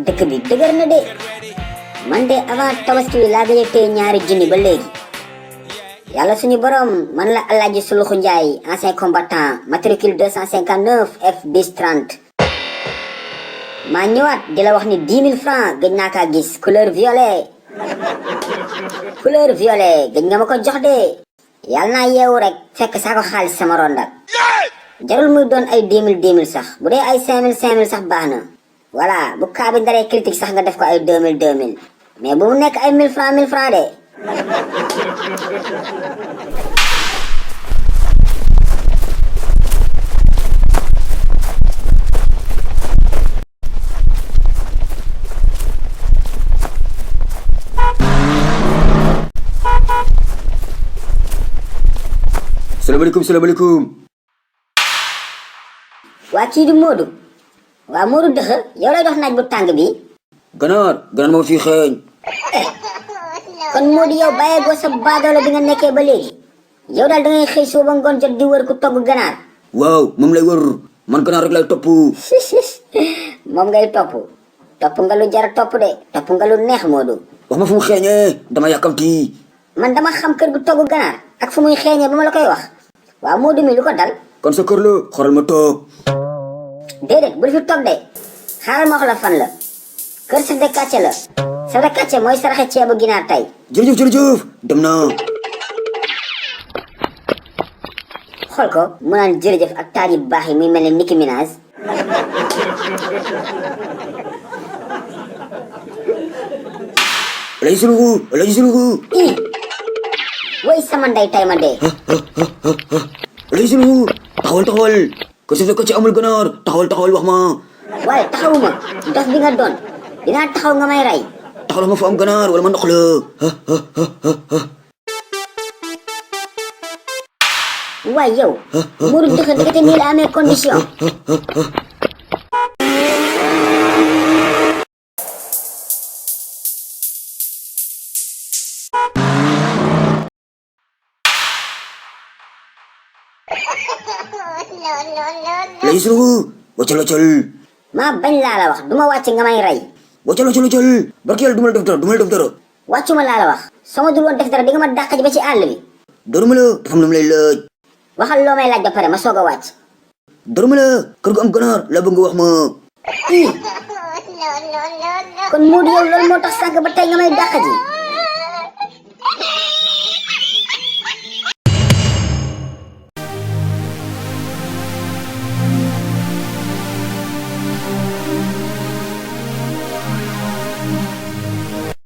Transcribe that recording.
dëkk bi dëgër na de man de avant tabaski laa gëj a téye ñaari junni ba léegi yàlla suñu borom man la Alaaji Suluxu Njaay ancien combattant matricule 259 F 1030 maa ñëwaat di la wax ni 10 000 francs gëj naa kaa gis couleur violet gëj nga ma ko jox de yàlla naa yeewu rek fekk saa ko xaalis sama rondak jarul muy doon ay 10 000 sax bu dee ay 5 000 sax baax na voilà bu kaa bi daree critique sax nga def ko ay 2 000 mais bu mu nekk ay 1000 francs de salaamaaleykum. waa kii di Modou waa Modou dëx yow lay dox naaj bu tàng bi ganaar moo fi xeeñ. kon Modou yow bàyyeegoo sa baadoolo bi nga nekkee ba léegi yow daal da ngay xëy soo ba ngoon jot di wër ku togg ganaar waaw moom lay wër man ganaar rek lay topp. moom ngay topp nga lu jar topp de topp nga lu neex Modou wax ma fu mu xeeñee dama yàkkamti. man dama xam kër gu togg ganaar ak fu muy xeeñee ba ma la koy wax waaw Modou mi lu ko dal kon sa kër la xoral ma toog. déedéet bul fi toog de xaaral ma wax la fan la kër chef de quartier la chef de quartier mooy saraxe ceebu ginaar tey jërëjëf dem naa. xool ko mu naan jërëjëf ak taaj yu baax yi muy mel ni Nicki Minaj Alaaji Suluxu ii woy sama ndey tay ma dee Alaaji Suluxu taxawal kër chef de quartier amul ganaar taxawal wax ma. waaye taxawuma dof bi nga doon dinaa taxaw nga may rey taxawal ma fa am ganaar wala ma ndox la. waay yow Modou dëkk ndekete nii la amee condition Alaaji Suluxu waccal maa bañ laa la wax duma wàcc nga may rey waccal barki yàlla du ma la def dara. wàccuma laa la wax sama dul woon def dara di nga ma dàq ji ba ci àll bi doruma la dafa am lu mu lay laaj. waxal loo may laaj ba pare ma soog a wàcc doruma la kër gu am ganaar la bëgg nga wax ma. kon Modou yow loolu moo tax sànq ba tey nga may dàq ji